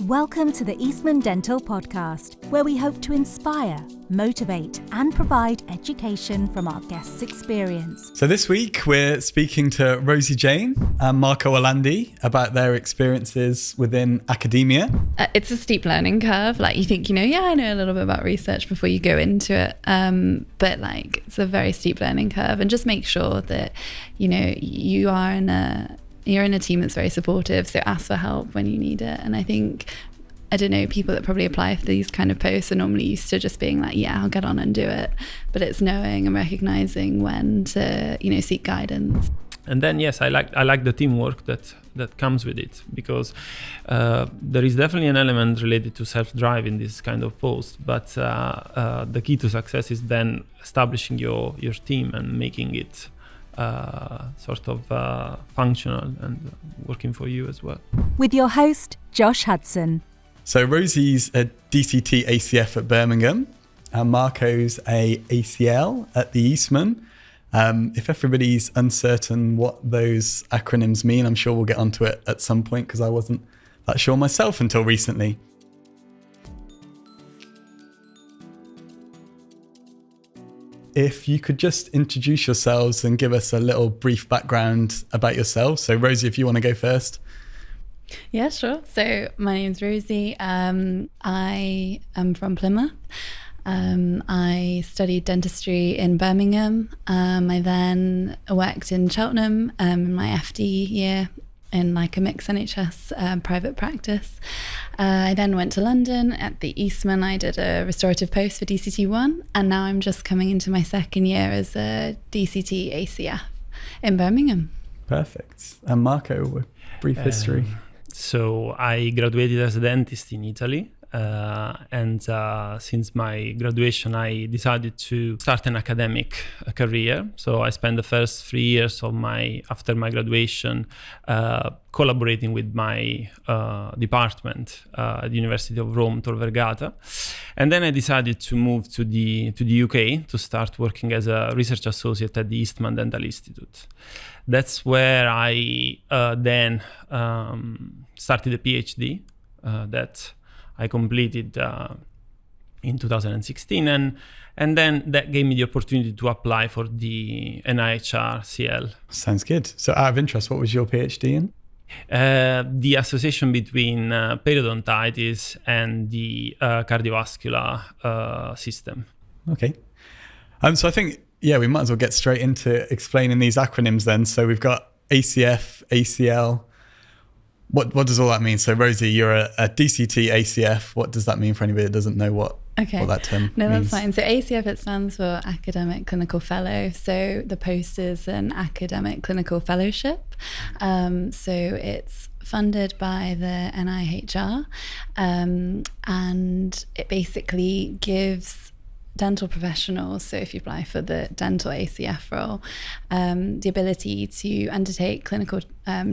Welcome to the Eastman Dental Podcast, where we hope to inspire, motivate, and provide education from our guests' experience. So this week we're speaking to Rosie Jane and Marco Orlandi about their experiences within academia. It's a steep learning curve. Like you think, I know a little bit about research before you go into it. But it's a very steep learning curve, and just make sure that, you're in a team that's very supportive, so ask for help when you need it. And I think, people that probably apply for these kind of posts are normally used to just being like, yeah, I'll get on and do it. But it's knowing and recognizing when to, seek guidance. And then, yes, I like the teamwork that comes with it, because there is definitely an element related to self-drive in this kind of post. But the key to success is then establishing your team and making it functional and working for you as well. With your host, Josh Hudson. So Rosie's a DCT ACF at Birmingham and Marco's a ACL at the Eastman. If everybody's uncertain what those acronyms mean, I'm sure we'll get onto it at some point, because I wasn't that sure myself until recently. If you could just introduce yourselves and give us a little brief background about yourselves. So Rosie, if you want to go first. Yeah, sure. So my name's Rosie. I am from Plymouth. I studied dentistry in Birmingham. I then worked in Cheltenham in my FD year in a mixed NHS private practice. I then went to London at the Eastman. I did a restorative post for DCT1, and now I'm just coming into my second year as a DCT ACF in Birmingham. Perfect. And Marco, a brief history. So I graduated as a dentist in Italy. And since my graduation, I decided to start an academic career. So I spent the first 3 years after my graduation collaborating with my department at the University of Rome, Tor Vergata. And then I decided to move to the UK to start working as a research associate at the Eastman Dental Institute. That's where I then started a PhD that I completed in 2016, and then that gave me the opportunity to apply for the NIHR CL. Sounds good. So out of interest, what was your PhD in? The association between periodontitis and the cardiovascular system. Okay. So I think, we might as well get straight into explaining these acronyms then. So we've got ACF, ACL. What does all that mean? So Rosie, you're a DCT ACF. What does that mean for anybody that doesn't know what that term means? No, that's fine. So ACF, it stands for Academic Clinical Fellow. So the post is an academic clinical fellowship. So it's funded by the NIHR, and it basically gives dental professionals, so if you apply for the dental ACF role, the ability to undertake clinical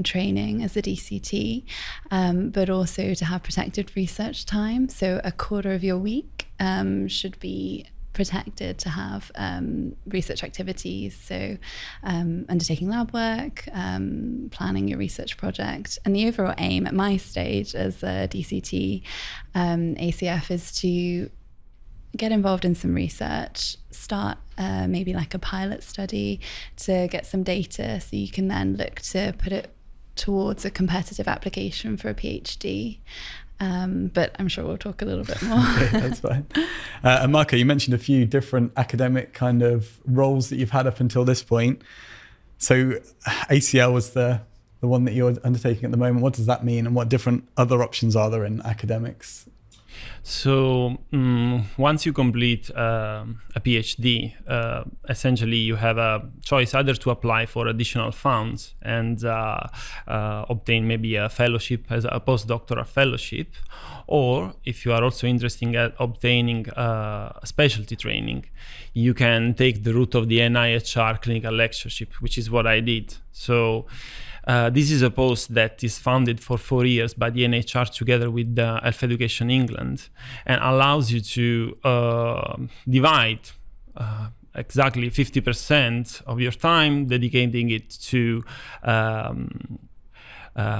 training as a DCT, but also to have protected research time. So a quarter of your week should be protected to have research activities, so undertaking lab work, planning your research project. And the overall aim at my stage as a DCT ACF is to get involved in some research, start maybe a pilot study to get some data, so you can then look to put it towards a competitive application for a PhD. But I'm sure we'll talk a little bit more. Okay, that's fine. And Marco, you mentioned a few different academic kind of roles that you've had up until this point. So ACL was the one that you're undertaking at the moment. What does that mean, and what different other options are there in academics? So once you complete a PhD, essentially you have a choice either to apply for additional funds and obtain maybe a fellowship as a postdoctoral fellowship, or if you are also interested in obtaining specialty training, you can take the route of the NIHR clinical lectureship, which is what I did. So this is a post that is funded for 4 years by the NHR together with Health Education England, and allows you to divide exactly 50% of your time dedicating it to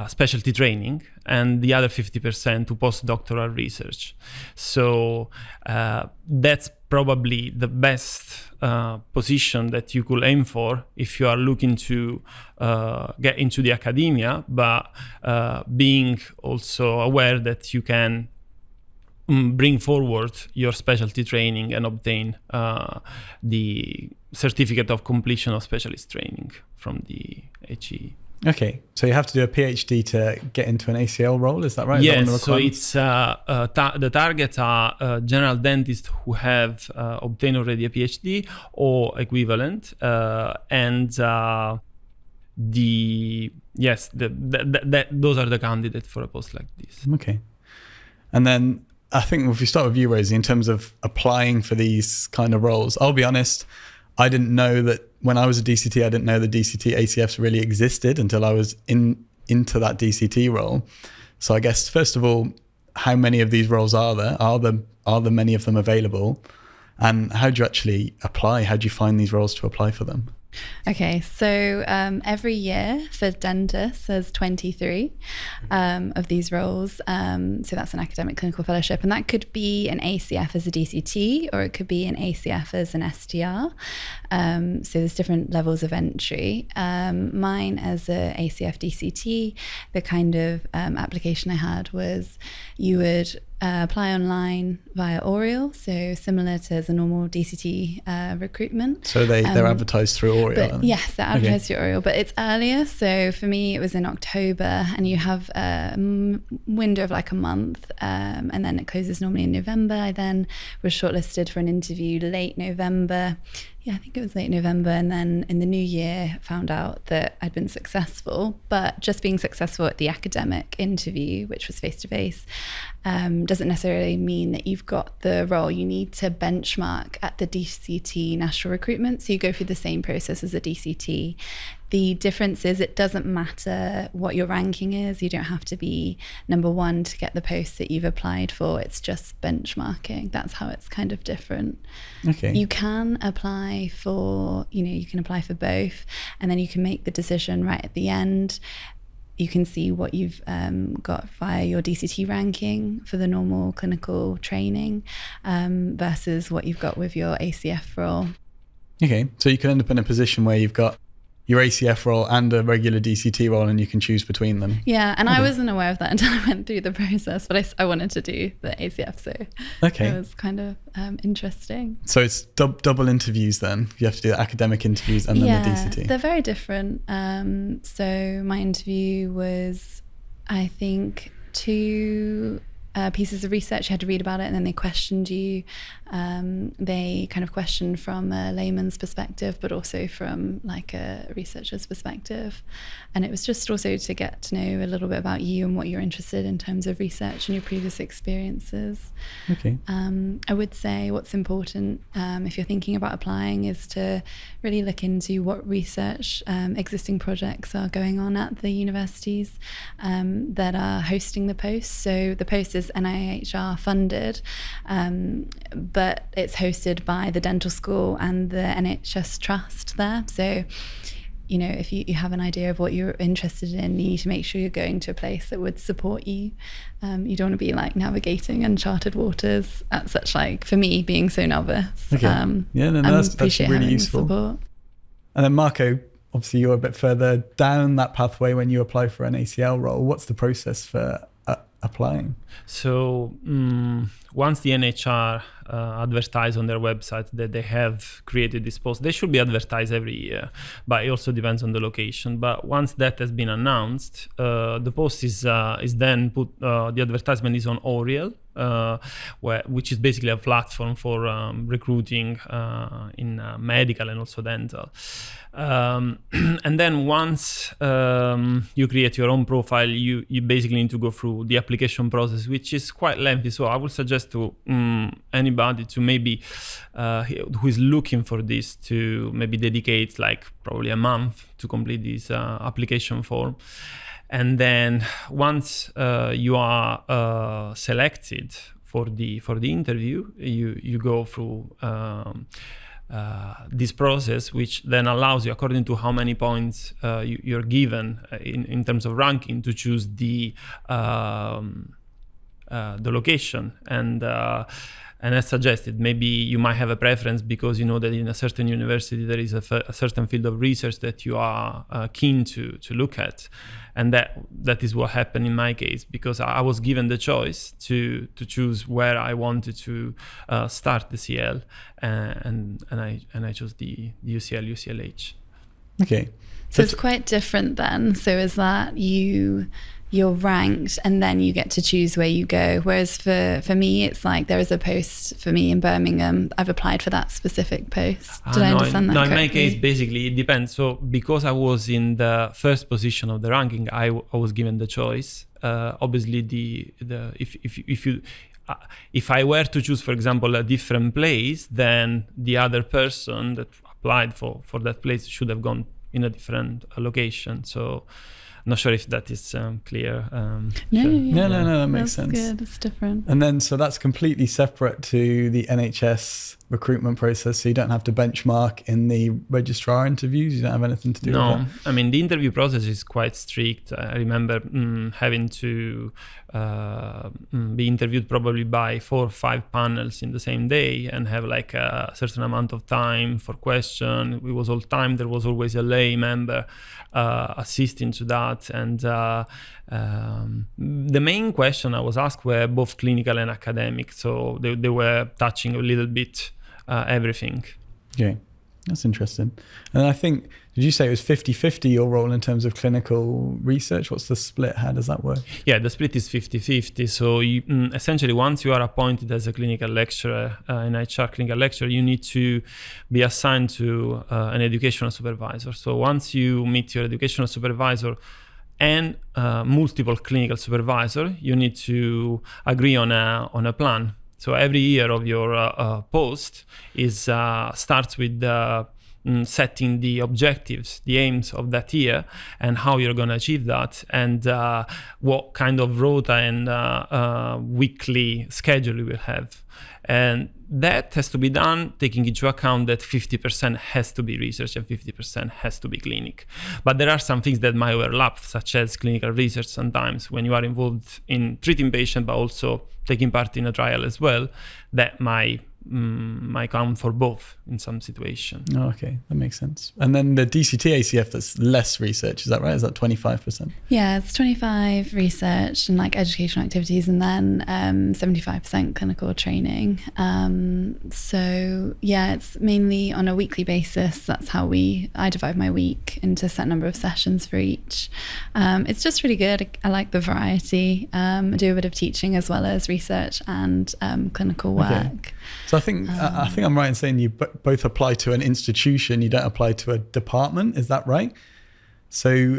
specialty training, and the other 50% to postdoctoral research. So that's probably the best position that you could aim for if you are looking to get into the academia, but being also aware that you can bring forward your specialty training and obtain the certificate of completion of specialist training from the HE. Okay, so you have to do a PhD to get into an ACL role, is that right? Yes, so it's the targets are general dentists who have obtained already a PhD or equivalent, and those are the candidates for a post like this. Okay, and then I think if we start with you, Rosie, in terms of applying for these kind of roles, I'll be honest, I didn't know that when I was a DCT, I didn't know the DCT ACFs really existed until I was into that DCT role. So I guess, first of all, how many of these roles are there? Are there many of them available? And how do you actually apply? How do you find these roles to apply for them? Okay, so every year for dentists, there's 23 of these roles. So that's an academic clinical fellowship, and that could be an ACF as a DCT, or it could be an ACF as an STR. So there's different levels of entry. Mine as a ACF DCT, the kind of application I had was you would apply online via Oriel, so similar to the normal DCT recruitment. So they're advertised through Oriel? But yes, they're advertised through Oriel, but it's earlier. So for me, it was in October, and you have a window of like a month, and then it closes normally in November. I then was shortlisted for an interview late November. Yeah, I think it was late November, and then in the new year found out that I'd been successful. But just being successful at the academic interview, which was face-to-face, doesn't necessarily mean that you've got the role. You need to benchmark at the DCT national recruitment, so you go through the same process as a DCT. The difference is it doesn't matter what your ranking is. You don't have to be number one to get the post that you've applied for. It's just benchmarking. That's how it's kind of different. Okay. You can apply for, you can apply for both, and then you can make the decision right at the end. You can see what you've got via your DCT ranking for the normal clinical training versus what you've got with your ACF role. Okay, so you can end up in a position where you've got your ACF role and a regular DCT role, and you can choose between them. Yeah, and I wasn't aware of that until I went through the process, but I wanted to do the ACF, so it was kind of interesting. So it's double interviews then? You have to do the academic interviews and then the DCT? They're very different. So my interview was, I think, 2 pieces of research. You had to read about it, and then they questioned you. They kind of questioned from a layman's perspective, but also from like a researcher's perspective. And it was just also to get to know a little bit about you and what you're interested in terms of research and your previous experiences. Okay. I would say what's important if you're thinking about applying is to really look into what research existing projects are going on at the universities that are hosting the post. So the post is NIHR funded, but it's hosted by the dental school and the NHS trust there. So, if you have an idea of what you're interested in, you need to make sure you're going to a place that would support you. You don't want to be like navigating uncharted waters at such, for me, being so novice. Okay. That's really useful. Support. And then Marco, obviously you're a bit further down that pathway when you apply for an ACL role. What's the process for applying? So once the NHR advertise on their website that they have created this post, they should be advertised every year, but it also depends on the location. But once that has been announced, the post is then put, the advertisement is on Oriel, which is basically a platform for recruiting in medical and also dental. And then once you create your own profile, you basically need to go through the application process, which is quite lengthy. So I would suggest to anybody to maybe who is looking for this to maybe dedicate probably a month to complete this application form. And then once you are selected for the interview, you go through this process, which then allows you, according to how many points you're given in terms of ranking, to choose the location. And as suggested, maybe you might have a preference because you know that in a certain university there is a certain field of research that you are keen to look at. And that is what happened in my case, because I was given the choice to choose where I wanted to start the CL, and I chose the UCL UCLH. Okay. So it's quite different then. So is that you're ranked and then you get to choose where you go, whereas for me it's like there is a post for me in Birmingham, I've applied for that specific post. Did I understand that correctly? In my case, basically it depends. So because I was in the first position of the ranking, I was given the choice. Obviously if I were to choose, for example, a different place, then the other person that applied for that place should have gone in a different location. So I'm not sure if that is clear. No, that makes sense. That's good. It's different. And then, so that's completely separate to the NHS recruitment process. So you don't have to benchmark in the registrar interviews. You don't have anything to do with that. I mean, the interview process is quite strict. I remember having to be interviewed probably by 4 or 5 panels in the same day and have like a certain amount of time for question. It was all time. There was always a lay member assisting to that. And the main question I was asked were both clinical and academic. So they were touching a little bit everything. Okay, that's interesting. And I think, did you say it was 50-50 your role in terms of clinical research? What's the split? How does that work? Yeah, the split is 50-50. So you, essentially, once you are appointed as a clinical lecturer, an HR clinical lecturer, you need to be assigned to an educational supervisor. So once you meet your educational supervisor and multiple clinical supervisor, you need to agree on a plan. So every year of your post is starts with setting the objectives, the aims of that year, and how you're going to achieve that, and what kind of rota and weekly schedule you will have. And that has to be done taking into account that 50% has to be research and 50% has to be clinic. But there are some things that might overlap, such as clinical research sometimes when you are involved in treating patients, but also taking part in a trial as well, that might count for both in some situation. Oh, okay, that makes sense. And then the DCT ACF, that's less research, is that right? Is that 25%? Yeah, it's 25 research and like educational activities, and then 75% clinical training. So yeah, it's mainly on a weekly basis. That's how I divide my week into a set number of sessions for each. It's just really good. I like the variety. I do a bit of teaching as well as research and clinical work. Okay. So I think I'm right in saying you both apply to an institution, you don't apply to a department. Is that right? So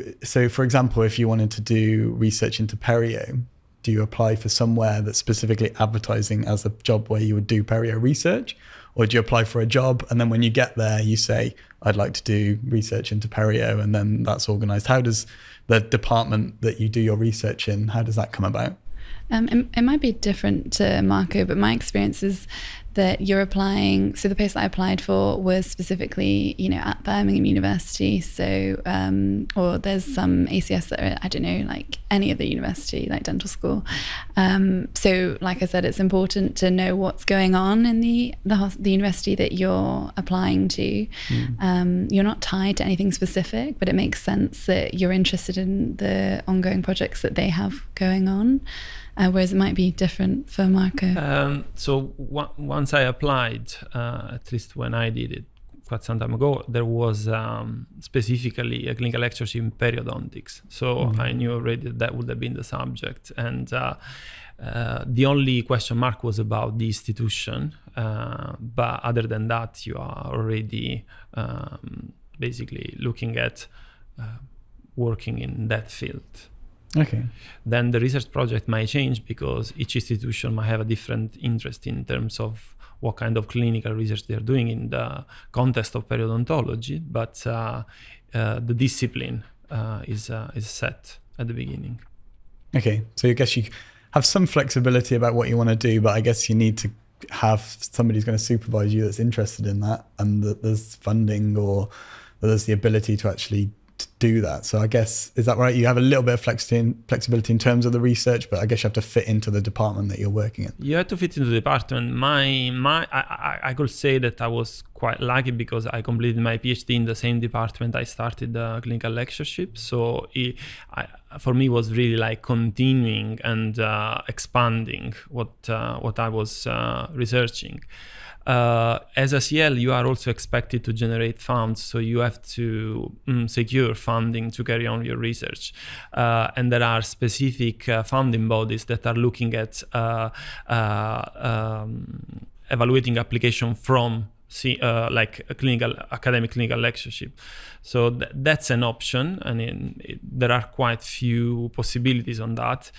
for example, if you wanted to do research into perio, do you apply for somewhere that's specifically advertising as a job where you would do perio research? Or do you apply for a job and then when you get there, you say, I'd like to do research into perio, and then that's organized? How does the department that you do your research in, how does that come about? It might be different to Marco, but my experience is that you're applying. So the post that I applied for was specifically, at Birmingham University. So, or there's some ACS that are, I don't know, like any other university, like dental school. So, like I said, it's important to know what's going on in the university that you're applying to. You're not tied to anything specific, but it makes sense that you're interested in the ongoing projects that they have going on. Whereas it might be different for Marco. So once I applied, at least when I did it quite some time ago, there was specifically a clinical lectureship in periodontics. So I knew already that would have been the subject. And the only question mark was about the institution. But other than that, you are already basically looking at working in that field. Okay. Then the research project might change because each institution might have a different interest in terms of what kind of clinical research they're doing in the context of periodontology, but the discipline is set at the beginning. Okay, so I guess you have some flexibility about what you want to do, but I guess you need to have somebody who's going to supervise you that's interested in that, and that there's funding or that there's the ability to actually do that. So I guess, is that right? You have a little bit of flexibility in terms of the research, but I guess you have to fit into the department that you're working in. You have to fit into the department. I could say that I was quite lucky because I completed my PhD in the same department I started the clinical lectureship. So for me, it was really like continuing and expanding what I was researching. As a CL, you are also expected to generate funds, so you have to secure funding to carry on your research. And there are specific funding bodies that are looking at evaluating application from like a academic clinical lectureship. So that's an option, and there are quite few possibilities on that.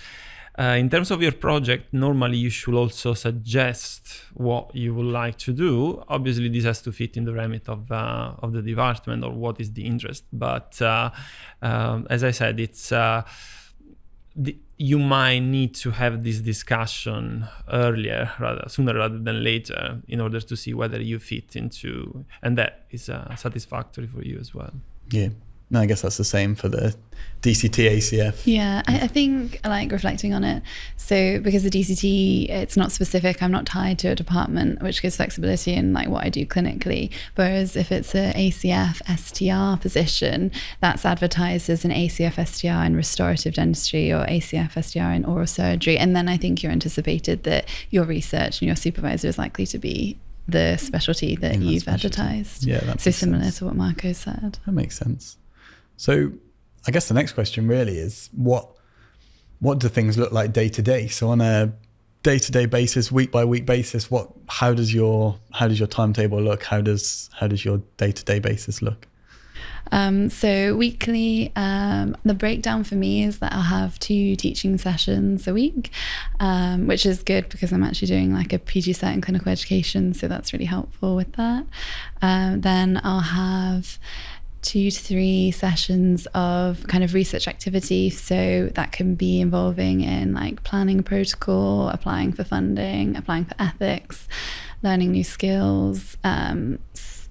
In terms of your project, normally you should also suggest what you would like to do. Obviously, this has to fit in the remit of the department or what is the interest. But as I said, it's you might need to have this discussion sooner rather than later, in order to see whether you fit into, and that is satisfactory for you as well. Yeah. No, I guess that's the same for the DCT ACF. Yeah, I think, like, reflecting on it, so because the DCT, it's not specific, I'm not tied to a department, which gives flexibility in like what I do clinically, whereas if it's a ACF STR position, that's advertised as an ACF STR in restorative dentistry or ACF STR in oral surgery, and then I think you're anticipated that your research and your supervisor is likely to be the specialty that you've advertised. Yeah, that so similar to what Marco said. That makes sense. So I guess the next question really is what do things look like day to day? So on a day-to-day basis, week by week basis, how does your timetable look? How does your day-to-day basis look? So weekly, the breakdown for me is that I'll have 2 teaching sessions a week, which is good because I'm actually doing like a PG Cert in clinical education, so that's really helpful with that. Then I'll have 2 to 3 sessions of kind of research activity, so that can be involving in like planning a protocol, applying for funding, applying for ethics, learning new skills.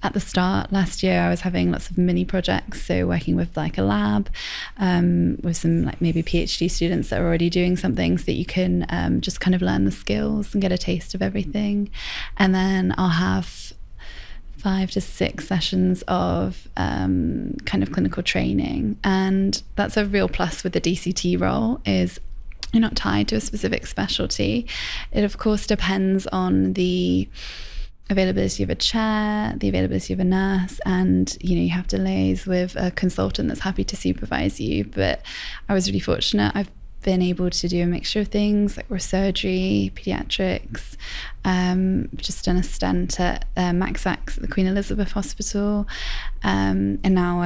At the start last year, I was having lots of mini projects, so working with like a lab with some like maybe PhD students that are already doing something, so that you can just kind of learn the skills and get a taste of everything. And then I'll have 5 to 6 sessions of kind of clinical training, and that's a real plus with the DCT role, is you're not tied to a specific specialty. It of course depends on the availability of a chair, the availability of a nurse, and you have to liaise with a consultant that's happy to supervise you. But I was really fortunate. I've been able to do a mixture of things like surgery, pediatrics, just done a stent at Maxax at the Queen Elizabeth Hospital, and now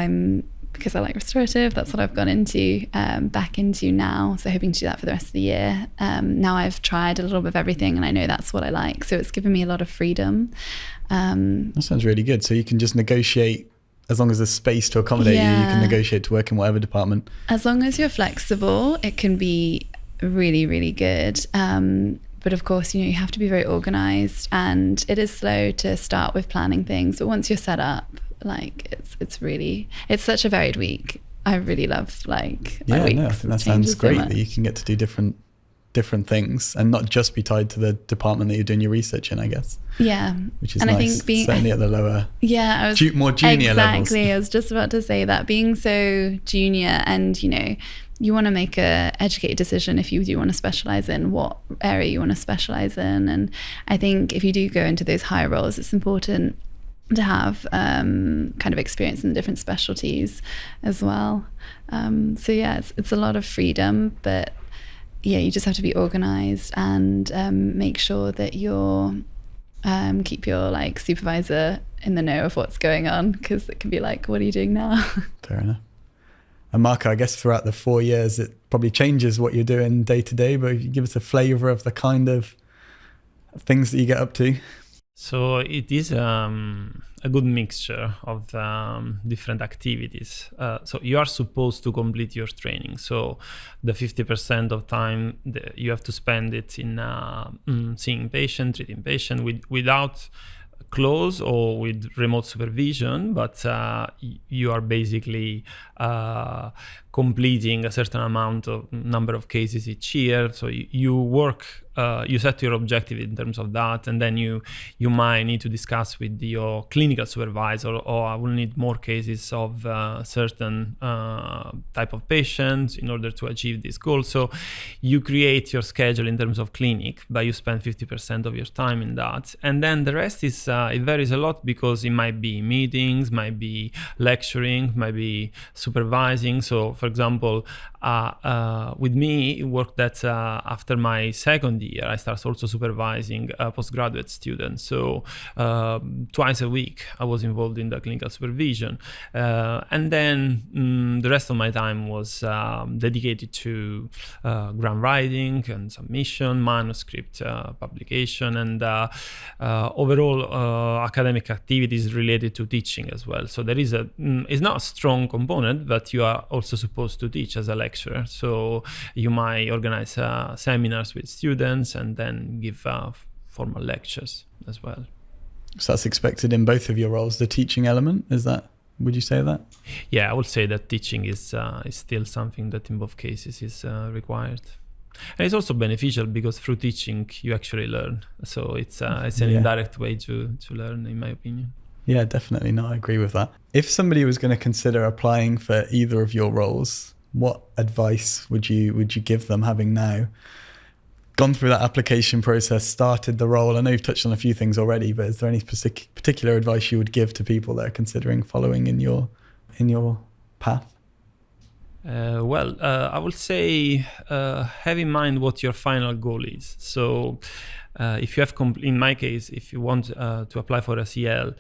because I like restorative, that's what I've gone into back into now, so hoping to do that for the rest of the year. Now I've tried a little bit of everything and I know that's what I like, so it's given me a lot of freedom. That sounds really good. So you can just negotiate, as long as there's space to accommodate you can negotiate to work in whatever department. As long as you're flexible, it can be really, really good. But of course, you have to be very organized, and it is slow to start with planning things, but once you're set up, like it's such a varied week. I really love my weeks. I think that sounds great that you can get to do different things and not just be tied to the department that you're doing your research in, I guess. Yeah. Which is nice. I think certainly at the lower, more junior levels. Exactly. I was just about to say that, being so junior, and you want to make a educated decision if you do want to specialize in what area you want to specialize in. And I think if you do go into those higher roles, it's important to have kind of experience in the different specialties as well. So it's a lot of freedom, but you just have to be organized and make sure that you're keep your supervisor in the know of what's going on, because it can be like, what are you doing now? Fair enough. And Marco, I guess throughout the 4 years, it probably changes what you're doing day to day, but if you give us a flavor of the kind of things that you get up to. So it is a good mixture of different activities. So you are supposed to complete your training. So the 50% of time you have to spend it in seeing patient, treating patient without close or with remote supervision, but you are basically completing a certain amount of number of cases each year. So you work, you set your objective in terms of that, and then you might need to discuss with your clinical supervisor, or I will need more cases of certain type of patients in order to achieve this goal. So you create your schedule in terms of clinic, but you spend 50% of your time in that, and then the rest is it varies a lot because it might be meetings, might be lecturing, might be supervising. So for example, with me, it worked that after my second year, I started also supervising postgraduate students. So twice a week, I was involved in the clinical supervision. And then the rest of my time was dedicated to grant writing and submission, manuscript publication, and overall academic activities related to teaching as well. So there is it's not a strong component, but you are also supposed to teach as a lecturer. So you might organize seminars with students and then give formal lectures as well. So that's expected in both of your roles, the teaching element, is that, would you say that? Yeah, I would say that teaching is still something that in both cases is required. And it's also beneficial because through teaching you actually learn. So it's an indirect way to learn, in my opinion. Yeah, definitely. No, I agree with that. If somebody was going to consider applying for either of your roles, what advice would you give them, having now gone through that application process, started the role? I know you've touched on a few things already, but is there any particular advice you would give to people that are considering following in your path? I would say have in mind what your final goal is. So if you have, in my case, if you want to apply for a CL,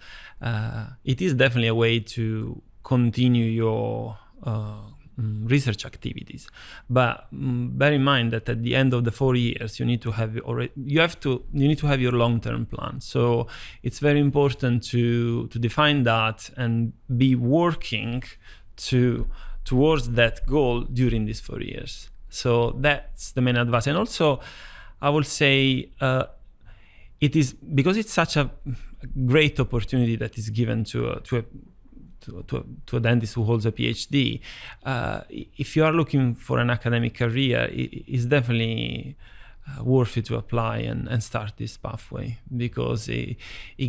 it is definitely a way to continue your research activities. But bear in mind that at the end of the 4 years, you need to have your long-term plan. So it's very important to define that and be working towards that goal during these 4 years. So that's the main advice. And also, I would say it is because it's such a great opportunity that is given to a dentist who holds a PhD. If you are looking for an academic career, it's definitely worth it to apply and start this pathway, because it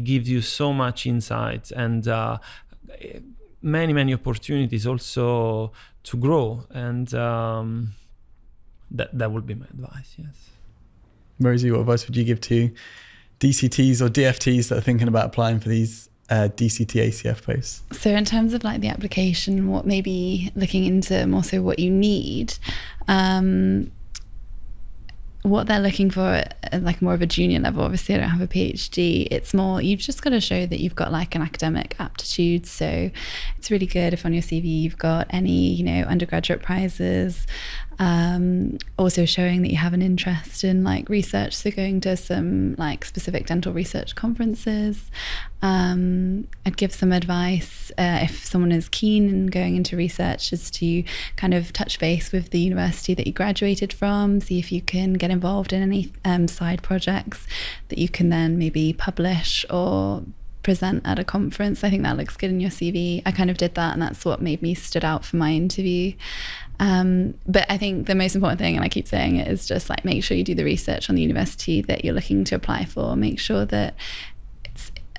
gives you so much insight and many opportunities also to grow, and that would be my advice. Yes. Rosie, what advice would you give to DCTs or DFTs that are thinking about applying for these DCT ACF posts? So in terms of like the application, what maybe looking into more so what you need, what they're looking for at like more of a junior level. Obviously I don't have a PhD. It's more, you've just got to show that you've got like an academic aptitude. So it's really good if on your CV you've got any, undergraduate prizes, also showing that you have an interest in like research. So going to some like specific dental research conferences. I'd give some advice if someone is keen in going into research, is to kind of touch base with the university that you graduated from, see if you can get involved in any side projects that you can then maybe publish or present at a conference. I think that looks good in your CV. I kind of did that, and that's what made me stood out for my interview. But I think the most important thing, and I keep saying it, is just like make sure you do the research on the university that you're looking to apply for. Make sure that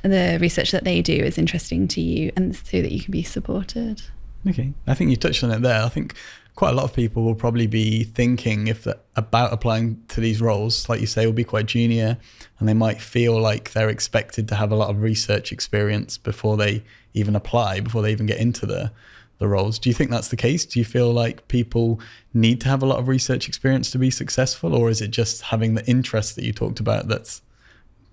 the research that they do is interesting to you, and so that you can be supported. Okay, I think you touched on it there. I think quite a lot of people will probably be thinking about applying to these roles, like you say, will be quite junior, and they might feel like they're expected to have a lot of research experience before they even apply, before they even get into the roles. Do you think that's the case? Do you feel like people need to have a lot of research experience to be successful, or is it just having the interest that you talked about that's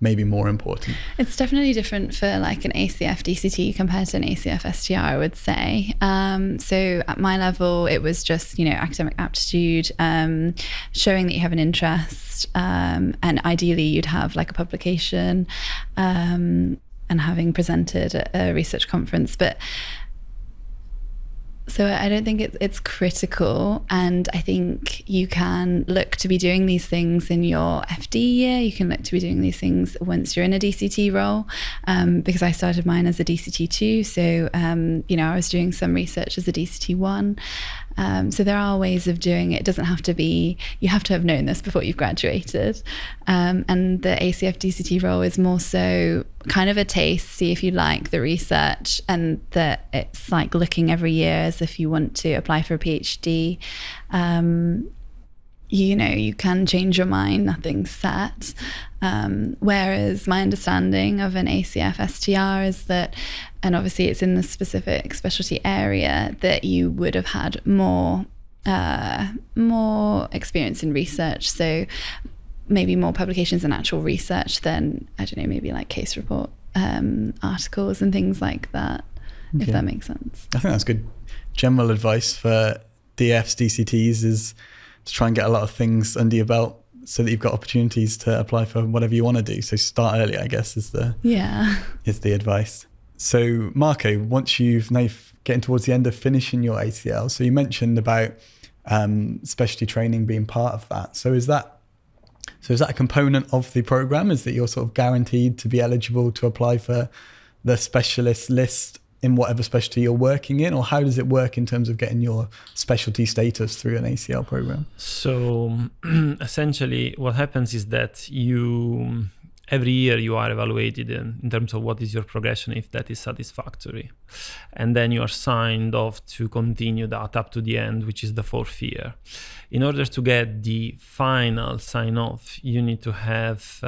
maybe more important? It's definitely different for like an ACF DCT compared to an ACF STR, I would say. So at my level, it was just, academic aptitude, showing that you have an interest, and ideally you'd have like a publication, and having presented at a research conference. But so I don't think it's critical, and I think you can look to be doing these things in your FD year. You can look to be doing these things once you're in a DCT role, because I started mine as a DCT 2, so I was doing some research as a DCT 1. So there are ways of doing it. It doesn't have to be, you have to have known this before you've graduated. And the ACF DCT role is more so kind of a taste, see if you like the research, and that it's like looking every year as if you want to apply for a PhD. You can change your mind, nothing's set. Whereas my understanding of an ACF STR is that, and obviously it's in the specific specialty area, that you would have had more experience in research. So maybe more publications and actual research than, I don't know, maybe like case report articles and things like that, if that makes sense. I think that's good general advice for DFs, DCTs, is to try and get a lot of things under your belt so that you've got opportunities to apply for whatever you want to do. So start early, I guess, is the advice. So Marco, once now getting towards the end of finishing your ACL, so you mentioned about specialty training being part of that. So is that a component of the program? Is that you're sort of guaranteed to be eligible to apply for the specialist list in whatever specialty you're working in, or how does it work in terms of getting your specialty status through an ACL program? So essentially what happens is that every year you are evaluated in terms of what is your progression, if that is satisfactory. And then you are signed off to continue that up to the end, which is the 4th year. In order to get the final sign off, you need to have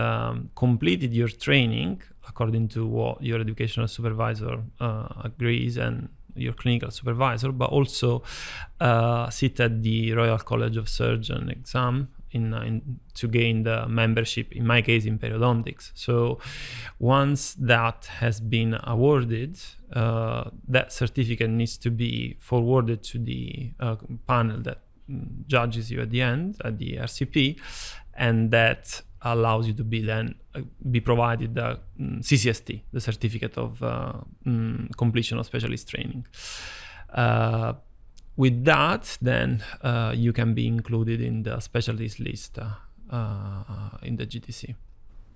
completed your training according to what your educational supervisor agrees and your clinical supervisor, but also sit at the Royal College of Surgeons exam to gain the membership, in my case, in periodontics. So once that has been awarded, that certificate needs to be forwarded to the panel that judges you at the end, at the RCP, and that allows you to be provided the CCST, the certificate of completion of specialist training. With that, then you can be included in the specialties list in the GTC.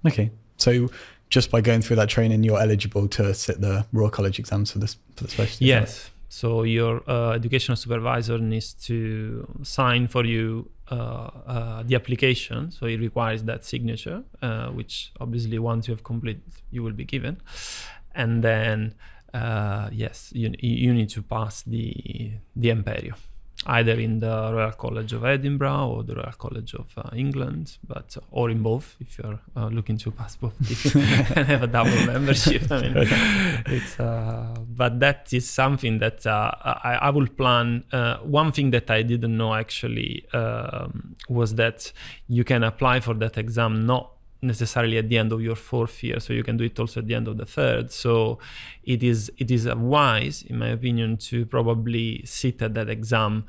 Okay, so just by going through that training, you're eligible to sit the Royal College exams for the specialty? Yes. So your educational supervisor needs to sign for you the application. So it requires that signature, which obviously once you have completed, you will be given. And then, yes, you need to pass the MPERIO, either in the Royal College of Edinburgh or the Royal College of England, or in both if you're looking to pass both and have a double membership. I mean, but that is something that I will plan. One thing that I didn't know actually was that you can apply for that exam not necessarily at the end of your 4th year, so you can do it also at the end of the 3rd. So it is wise, in my opinion, to probably sit at that exam,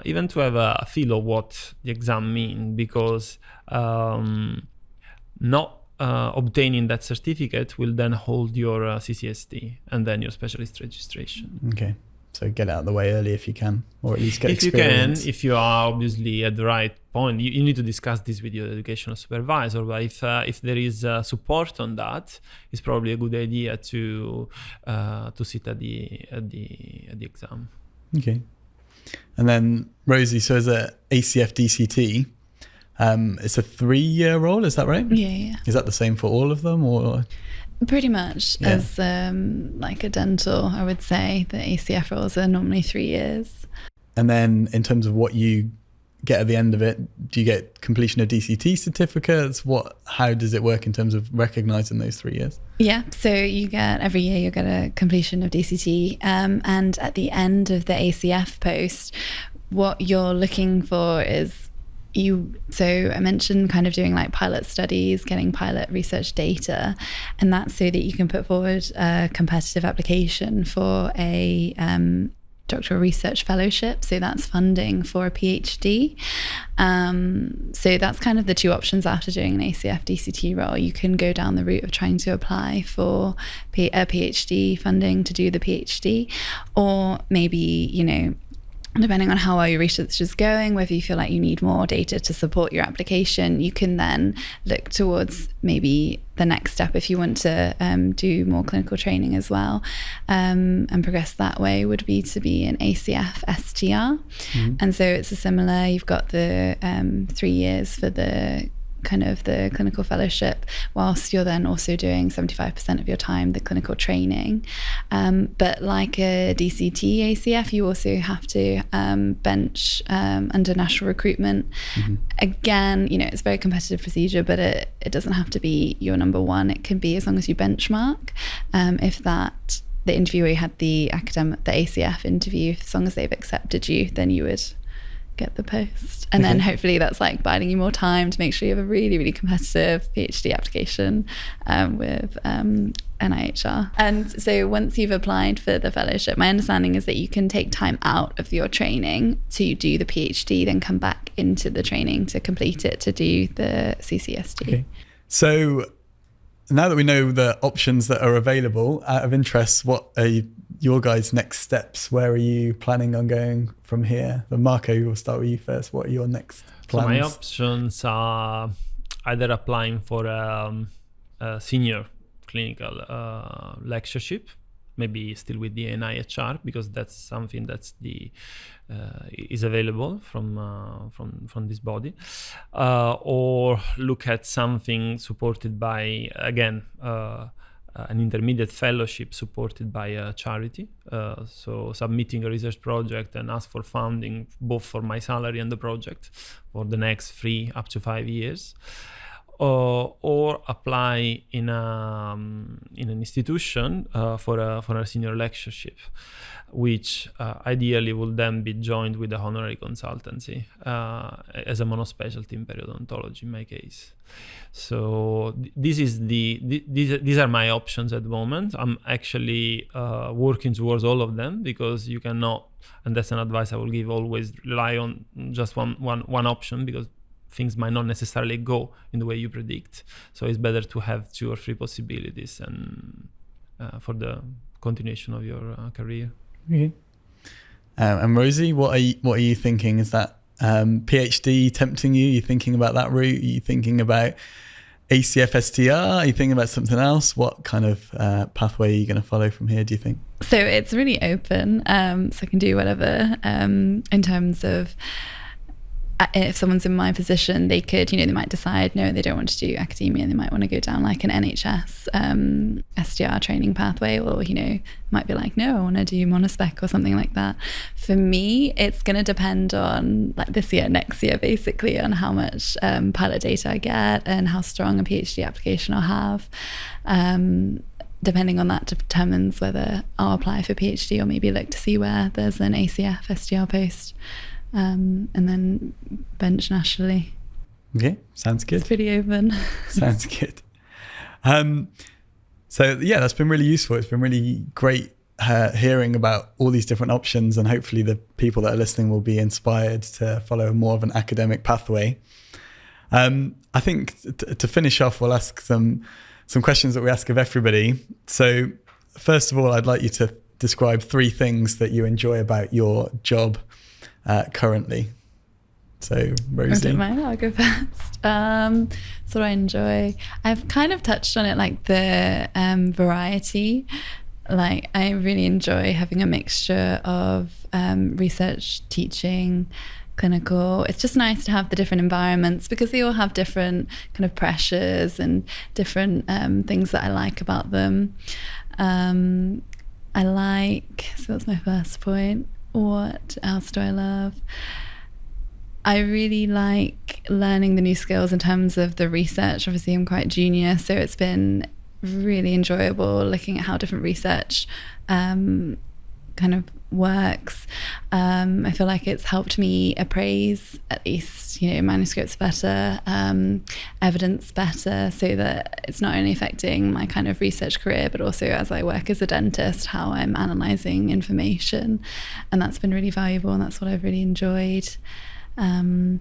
even to have a feel of what the exam means, because not obtaining that certificate will then hold your CCST and then your specialist registration. Okay. So get out of the way early if you can, or at least get experience. You can, if you are obviously at the right point, you need to discuss this with your educational supervisor. But if there is support on that, it's probably a good idea to sit at the exam. Okay. And then Rosie, so as a ACF DCT, it's a 3-year role, is that right? Yeah. Is that the same for all of them, or? Pretty much. Yeah. As like a dental, I would say the ACF roles are normally 3 years. And then in terms of what you get at the end of it, do you get completion of DCT certificates? How does it work in terms of recognizing those 3 years? Yeah, so every year you get a completion of DCT, and at the end of the ACF post, what you're looking for is So I mentioned kind of doing like pilot studies, getting pilot research data, and that's so that you can put forward a competitive application for a doctoral research fellowship. So that's funding for a PhD. So that's kind of the two options after doing an ACF DCT role. You can go down the route of trying to apply for a PhD funding to do the PhD, or maybe, you know, depending on how well your research is going, whether you feel like you need more data to support your application, you can then look towards maybe the next step if you want to do more clinical training as well, and progress that way would be to be an ACF STR. And so it's a similar, you've got the 3 years for the kind of the clinical fellowship, whilst you're then also doing 75% of your time the clinical training. But like a DCT ACF, you also have to bench under national recruitment. Again, you know, it's a very competitive procedure, but it doesn't have to be your number one. It can be as long as you benchmark. If that the interviewer had the ACF interview, as long as they've accepted you, then you would get the post. And then hopefully that's like biding you more time to make sure you have a really, really competitive PhD application with NIHR. And so once you've applied for the fellowship, my understanding is that you can take time out of your training to do the PhD, then come back into the training to complete it, to do the CCST. Okay. So now that we know the options that are available, out of interest, what are your guys' next steps? Where are you planning on going from here? But Marco, we'll start with you first. What are your next plans? So my options are either applying for a senior clinical lectureship, maybe still with the NIHR, because that's something that's is available from this body, or look at something supported by, again, an intermediate fellowship supported by a charity. So submitting a research project and ask for funding both for my salary and the project for the next 3 up to 5 years. Or apply in an institution for a senior lectureship, which ideally will then be joined with a honorary consultancy as a monospecialty in periodontology in my case. So these are my options at the moment. I'm actually working towards all of them, because you cannot, and that's an advice I will give, always rely on just one option, because things might not necessarily go in the way you predict. So it's better to have 2 or 3 possibilities and for the continuation of your career. Okay. And Rosie, what are you thinking? Is that PhD tempting you? Are you thinking about that route? Are you thinking about ACF STR? Are you thinking about something else? What kind of pathway are you going to follow from here, do you think? So it's really open. So I can do whatever in terms of, if someone's in my position, they could, they might decide, no, they don't want to do academia. They might want to go down like an NHS SDR training pathway, or, might be like, no, I want to do monospec or something like that. For me, it's going to depend on like this year, next year, basically, on how much pilot data I get and how strong a PhD application I'll have. Depending on that determines whether I'll apply for PhD or maybe look to see where there's an ACF SDR post. And then bench nationally. Okay, sounds good. It's pretty open. Sounds good. So yeah, that's been really useful. It's been really great hearing about all these different options, and hopefully the people that are listening will be inspired to follow more of an academic pathway. I think to finish off, we'll ask some questions that we ask of everybody. So first of all, I'd like you to describe 3 things that you enjoy about your job currently. So Rosie, I don't mind, I'll go first. So what I enjoy, I've kind of touched on it, like the variety. Like I really enjoy having a mixture of research, teaching, clinical. It's just nice to have the different environments, because they all have different kind of pressures and different things that I like about them. So that's my first point. What else do I love? I really like learning the new skills in terms of the research. Obviously, I'm quite junior, so it's been really enjoyable looking at how different research kind of works. I feel like it's helped me appraise at least, manuscripts better, evidence better, so that it's not only affecting my kind of research career, but also as I work as a dentist, how I'm analysing information. And that's been really valuable, and that's what I've really enjoyed. And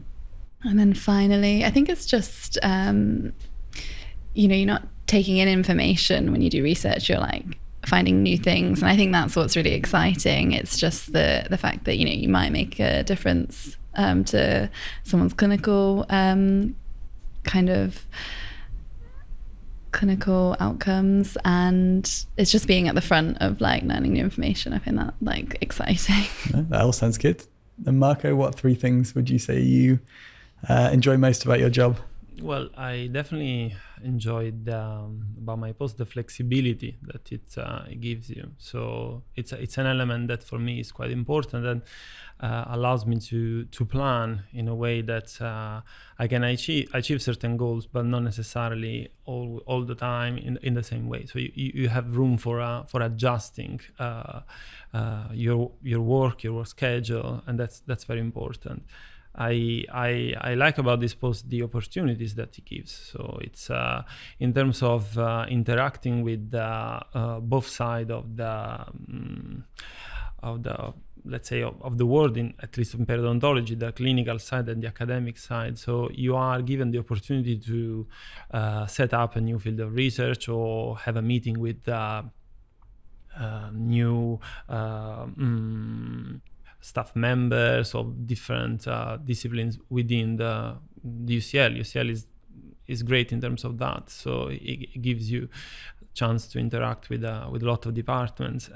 then finally, I think it's just, you're not taking in information when you do research, you're like finding new things. And I think that's what's really exciting. It's just the fact that, you might make a difference to someone's clinical clinical outcomes, and it's just being at the front of like learning new information. I find that like exciting. That all sounds good. And Marco, what 3 things would you say you enjoy most about your job? Well, I definitely enjoyed about my post the flexibility that it gives you. So it's an element that for me is quite important, and allows me to plan in a way that I can achieve certain goals, but not necessarily all the time in the same way. So you have room for adjusting your work schedule, and that's very important. I like about this post the opportunities that it gives. So it's in terms of interacting with both sides of the let's say of the world, at least in periodontology, the clinical side and the academic side. So you are given the opportunity to set up a new field of research, or have a meeting with new staff members of different disciplines within the UCL. UCL is great in terms of that. So it gives you a chance to interact with a lot of departments,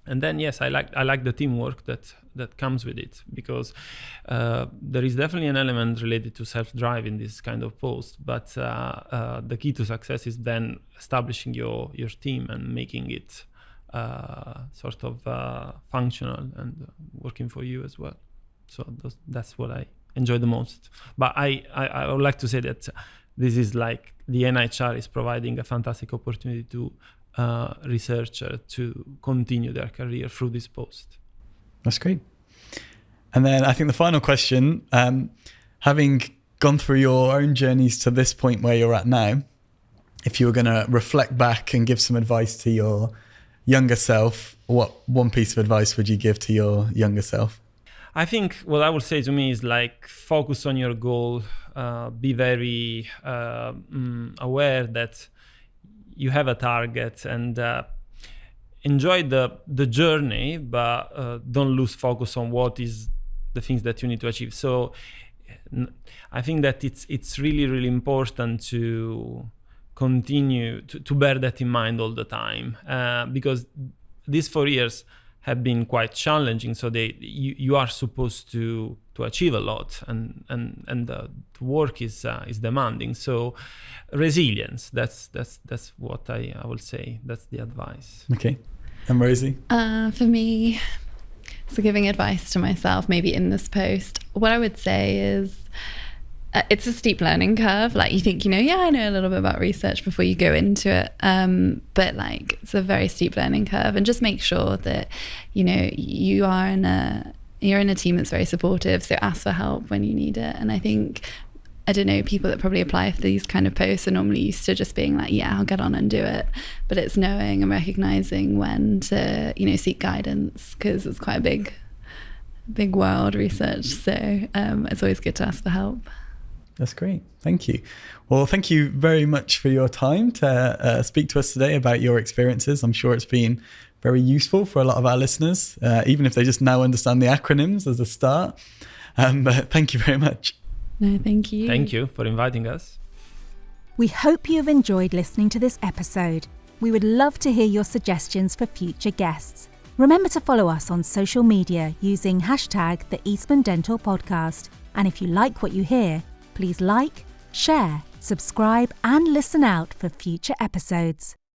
and then yes, I like the teamwork that comes with it, because there is definitely an element related to self-drive in this kind of post, but the key to success is then establishing your team and making it sort of functional and working for you as well. So that's what I enjoy the most. But I would like to say that this is like the NHR is providing a fantastic opportunity to researcher to continue their career through this post. That's great. And then I think the final question, having gone through your own journeys to this point where you're at now, if you were going to reflect back and give some advice to your younger self, what one piece of advice would you give to your younger self? I think what I would say to me is like focus on your goal, be very aware that you have a target, and enjoy the journey, but don't lose focus on what is the things that you need to achieve. So I think that it's really, really important to continue to bear that in mind all the time, because these 4 years have been quite challenging. So you are supposed to achieve a lot, and the work is demanding. So resilience, that's what I will say. That's the advice. Okay. And Rosie? For me, so giving advice to myself, maybe in this post, what I would say is it's a steep learning curve. Like you think, I know a little bit about research before you go into it. But like it's a very steep learning curve, and just make sure that, you're in a team that's very supportive. So ask for help when you need it. And I think, people that probably apply for these kind of posts are normally used to just being like, yeah, I'll get on and do it. But it's knowing and recognizing when to, seek guidance, because it's quite a big world, research. So it's always good to ask for help. That's great. Thank you. Well, thank you very much for your time to speak to us today about your experiences. I'm sure it's been very useful for a lot of our listeners, even if they just now understand the acronyms as a start. But thank you very much. No, thank you. Thank you for inviting us. We hope you've enjoyed listening to this episode. We would love to hear your suggestions for future guests. Remember to follow us on social media using hashtag the Eastman Dental Podcast. And if you like what you hear, please like, share, subscribe, and listen out for future episodes.